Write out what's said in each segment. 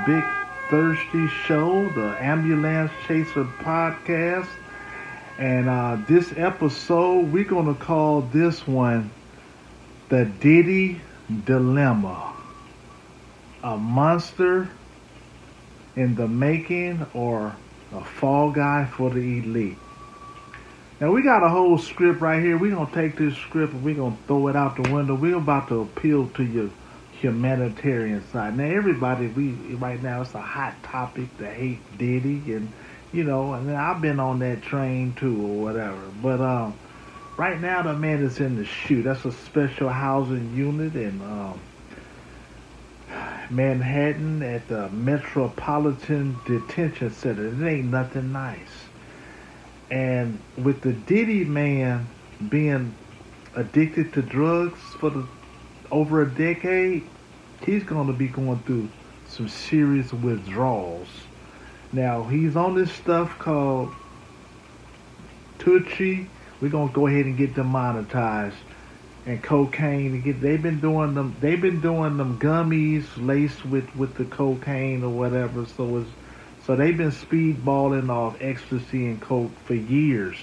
Big Thirsty Show, the Ambulance Chaser podcast. And this episode, we're going to call this one The Diddy Dilemma. A monster in the making or a fall guy for the elite. Now, we got a whole script right here. We're going to take this script and we're going to throw it out the window. We're about to appeal to your humanitarian side. Now, everybody, right now, it's a hot topic to hate Diddy. And, and I've been on that train too or whatever. But right now, the man is in the SHU. That's a special housing unit in Manhattan at the Metropolitan Detention Center. It ain't nothing nice. And with the Diddy man being addicted to drugs for over a decade, he's going to be going through some serious withdrawals. Now, he's on this stuff called Tootsie. We're going to go ahead and get demonetized. And cocaine. They've been doing them gummies laced with the cocaine or whatever. So they've been speedballing off ecstasy and coke for years.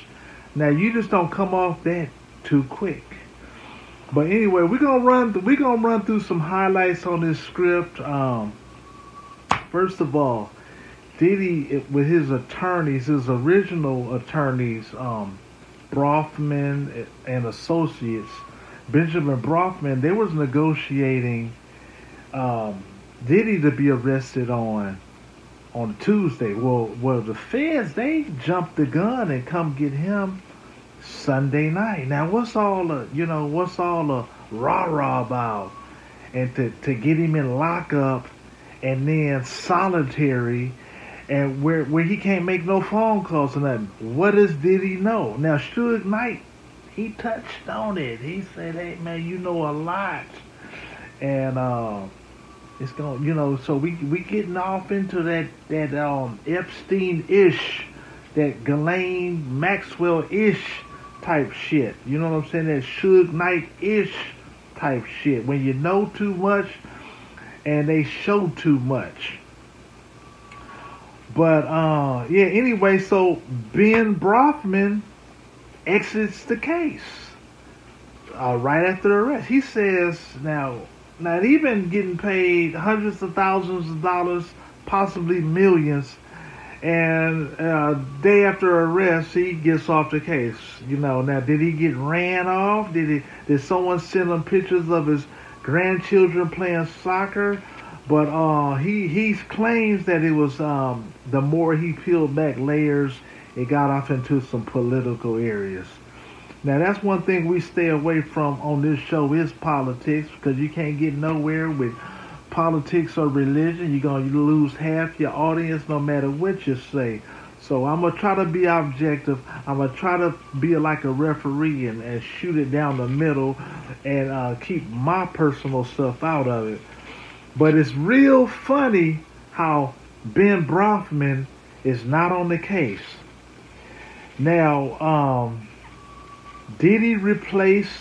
Now you just don't come off that too quick. But anyway, we're gonna run through some highlights on this script. First of all, Diddy with his attorneys, his original attorneys, Brofman and Associates, Benjamin Brofman, they was negotiating Diddy to be arrested on Tuesday. Well, the feds, they jumped the gun and come get him Sunday night. Now, what's all the rah-rah about? And to get him in lockup and then solitary and where he can't make no phone calls or nothing. What does Diddy know? Now, Suge Knight, he touched on it. He said, hey, man, you know a lot. And, it's going, so we getting off into that Epstein-ish, that Ghislaine, Maxwell-ish type shit. You know what I'm saying? That Suge Knight-ish type shit. When you know too much and they show too much. But, anyway, so Ben Brofman exits the case right after the arrest. He says, now he been getting paid hundreds of thousands of dollars, possibly millions, and day after arrest, he gets off the case. Now did he get ran off? Did someone send him pictures of his grandchildren playing soccer? But he claims that it was the more he peeled back layers, it got off into some political areas. Now, that's one thing we stay away from on this show is politics, because you can't get nowhere with politics or religion. You're going to lose half your audience no matter what you say. So I'm going to try to be objective. I'm going to try to be like a referee and shoot it down the middle and keep my personal stuff out of it. But it's real funny how Ben Brofman is not on the case. Now, Diddy replaced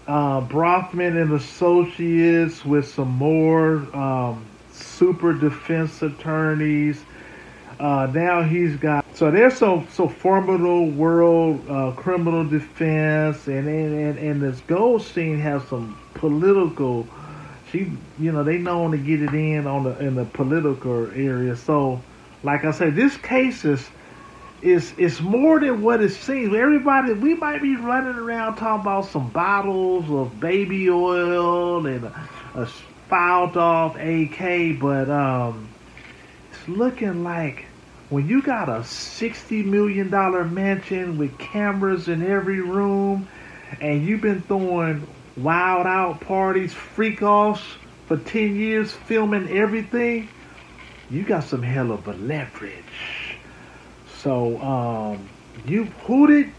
Brofman and Associates with some more super defense attorneys. Now he's got, so there's so formidable world criminal defense, and this Goldstein has some political. They known to get it in the political area. So, like I said, this case is more than what it seems. Everybody, we might be running around talking about some bottles of baby oil and a filed off AK, but it's looking like when you got a $60 million mansion with cameras in every room, and you've been throwing wild out parties, freak offs for 10 years, filming everything, you got some hell of a leverage. So, who did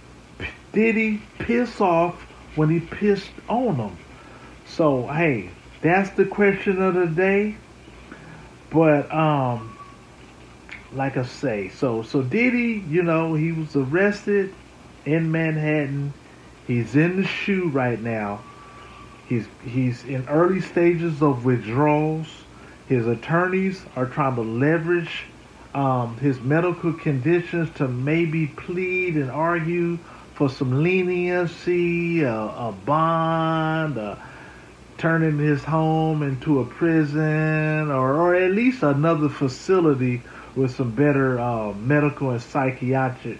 Diddy piss off when he pissed on them? So, hey, that's the question of the day. But, like I say, so Diddy, he was arrested in Manhattan. He's in the SHU right now. He's in early stages of withdrawals. His attorneys are trying to leverage his medical conditions to maybe plead and argue for some leniency, a bond, turning his home into a prison, or at least another facility with some better medical and psychiatric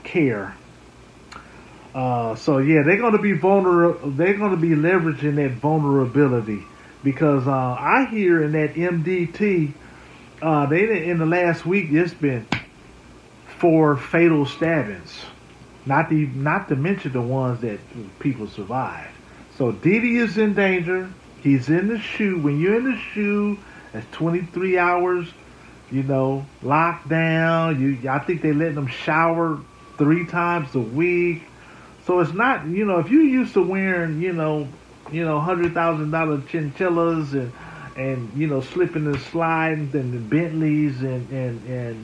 care. So yeah, they're going to be vulnerable. They're going to be leveraging that vulnerability because I hear in that MDT, they in the last week it's been 4 fatal stabbings, not to mention the ones that people survived. So Diddy is in danger. He's in the shoe. When you're in the shoe, that's 23 hours. Locked down. I think they let them shower 3 times a week. So it's not, if you're used to wearing, $100,000 chinchillas and slipping and sliding and the Bentleys and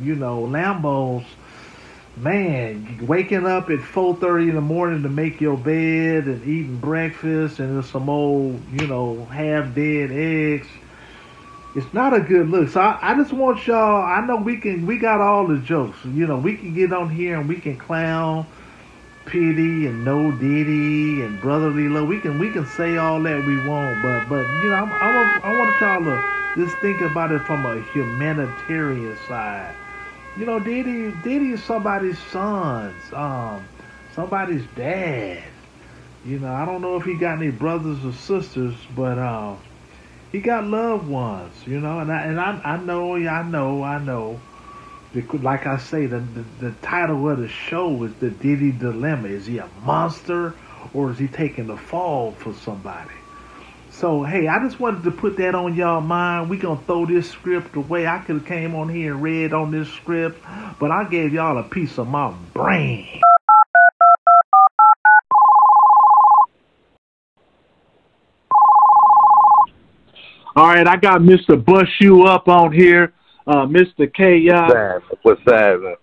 Lambos, man, waking up at 4:30 in the morning to make your bed and eating breakfast and there's some old, half dead eggs. It's not a good look. So I just want y'all, I know we got all the jokes. We can get on here and we can clown P Diddy and No Diddy and Brotherly Love. We can say all that we want, but I want y'all to just think about it from a humanitarian side. Diddy is somebody's son, somebody's dad. I don't know if he got any brothers or sisters, but he got loved ones. And I know. Like I say, the title of the show is the Diddy Dilemma. Is he a monster or is he taking the fall for somebody? So, hey, I just wanted to put that on y'all mind. We going to throw this script away. I could have came on here and read on this script, but I gave y'all a piece of my brain. All right, I got Mr. Bust You Up on here. Mr. K. What's that?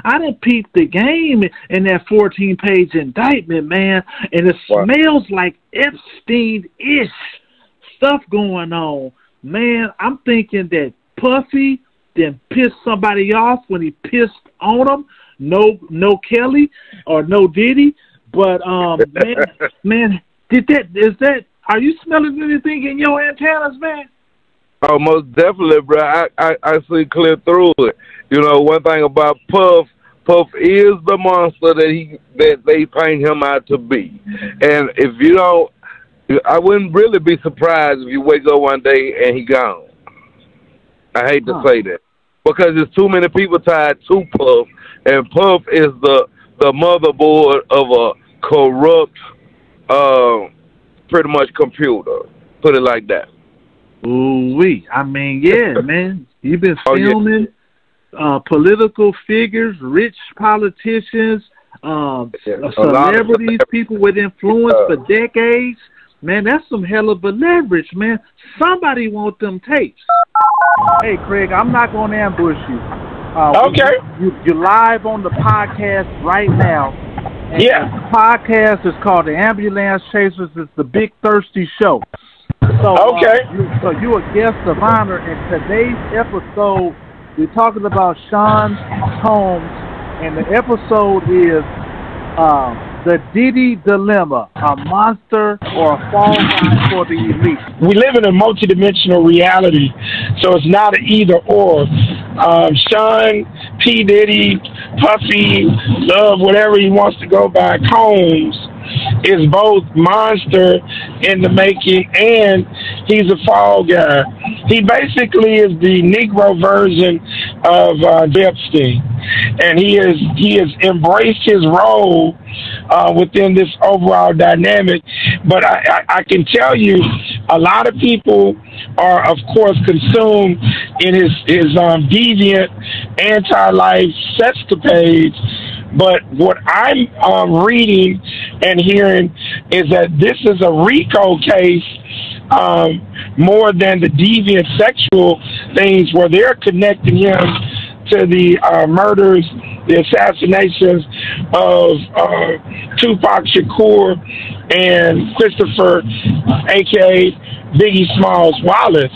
I done peeped the game in that 14-page indictment, man, and it smells like Epstein-ish stuff going on. Man, I'm thinking that Puffy then pissed somebody off when he pissed on him. No Kelly or no Diddy, but man, are you smelling anything in your antennas, man? Oh, most definitely, bro. I see clear through it. One thing about Puff is the monster that they paint him out to be. And if you don't, I wouldn't really be surprised if you wake up one day and he gone. I hate to say that because there's too many people tied to Puff, and Puff is the motherboard of a corrupt, pretty much computer. Put it like that. Ooh-wee. I mean, yeah, man. You've been filming political figures, rich politicians, celebrities, people with influence for decades. Man, that's some hell of a leverage, man. Somebody want them tapes. Hey, Craig, I'm not going to ambush you. Okay. You're live on the podcast right now. And the podcast is called The Ambulance Chasers. It's the Big Thirsty Show. So, you're a guest of honor. In today's episode, we're talking about Sean Combs, and the episode is the Diddy Dilemma, a monster or a fall guy for the elite. We live in a multidimensional reality, so it's not an either or. Sean, P Diddy, Puffy, Love, whatever he wants to go by, Combs, is both monster in the making and he's a fall guy. He basically is the Negro version of Epstein, and he has embraced his role within this overall dynamic. But I can tell you, a lot of people are, of course, consumed in his deviant, anti-life sexcapades. But what I'm reading and hearing is that this is a RICO case more than the deviant sexual things, where they're connecting him to the murders the assassinations of Tupac Shakur and Christopher, a.k.a. Biggie Smalls Wallace.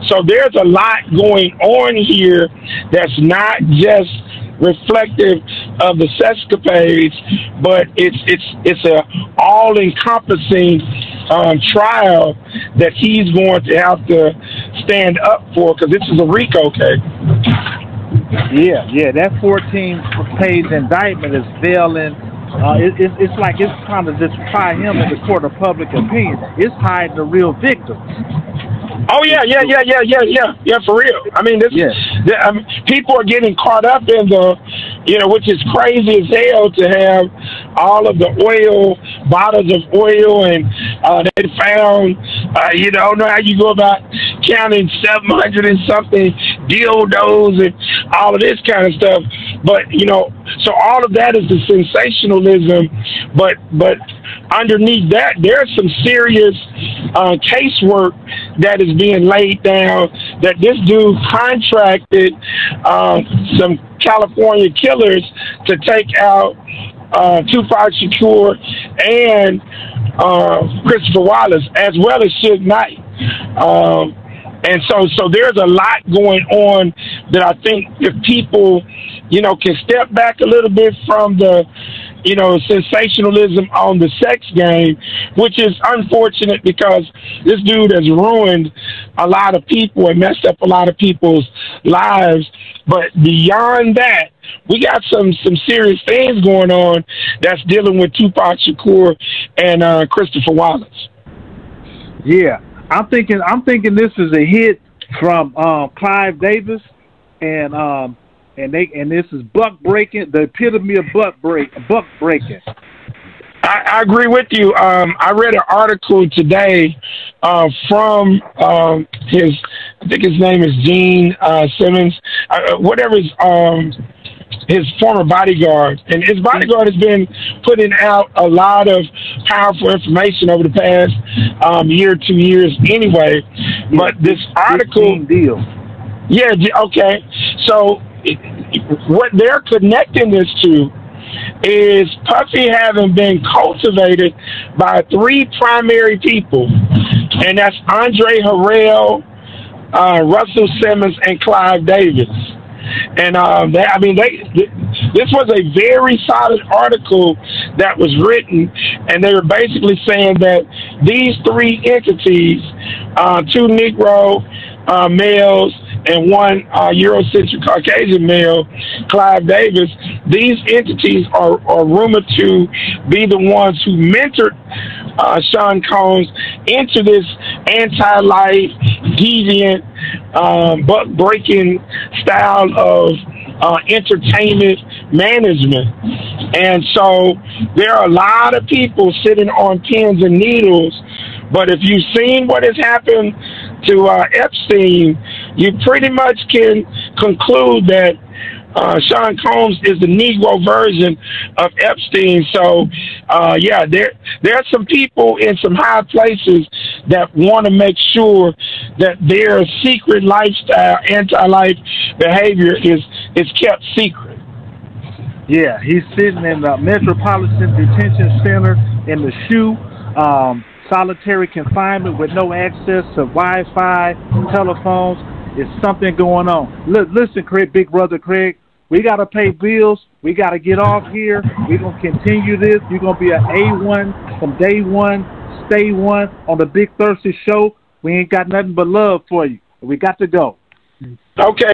So there's a lot going on here that's not just reflective of the sescapades, but it's a all-encompassing trial that he's going to have to stand up for, because this is a RICO case. Yeah, that 14-page indictment is veiling. It's like it's trying to just try him in the court of public opinion. It's hiding the real victims. Oh yeah, for real. I mean, people are getting caught up in the, which is crazy as hell to have all of the oil, bottles of oil, and they found, know how you go about counting 700 and something dildos and all of this kind of stuff. But, so all of that is the sensationalism, but underneath that, there's some serious casework that is being laid down, that this dude contracted some California killers to take out Tupac Shakur and Christopher Wallace, as well as Suge Knight. And so there's a lot going on that I think if people, can step back a little bit from the, sensationalism on the sex game, which is unfortunate because this dude has ruined a lot of people and messed up a lot of people's lives. But beyond that, we got some serious things going on that's dealing with Tupac Shakur and Christopher Wallace. Yeah. I'm thinking this is a hit from Clive Davis, and this is buck breaking, the epitome of buck breaking. I agree with you. I read an article today from I think his name is Gene Simmons, whatever his former bodyguard, and his bodyguard has been putting out a lot of powerful information over the past year, 2 years anyway. But this article deal. Yeah, okay. So what they're connecting this to is Puffy having been cultivated by 3 primary people, and that's Andre Harrell, Russell Simmons, and Clive Davis. And this was a very solid article that was written, and they were basically saying that these 3 entities, 2 Negro males and 1 Eurocentric Caucasian male, Clive Davis, these entities are rumored to be the ones who mentored Sean Combs into this anti-life, deviant, buck-breaking style of entertainment management. And so there are a lot of people sitting on pins and needles, but if you've seen what has happened to Epstein, you pretty much can conclude that Sean Combs is the Negro version of Epstein. So, there are some people in some high places that want to make sure that their secret lifestyle, anti-life behavior is kept secret. Yeah, he's sitting in the Metropolitan Detention Center in the SHU, solitary confinement with no access to Wi-Fi, telephones. There's something going on. Listen, Craig, big brother Craig, we got to pay bills. We got to get off here. We're going to continue this. You're going to be an A1 from day one, stay one on the Big Thirsty Show. We ain't got nothing but love for you. We got to go. Okay.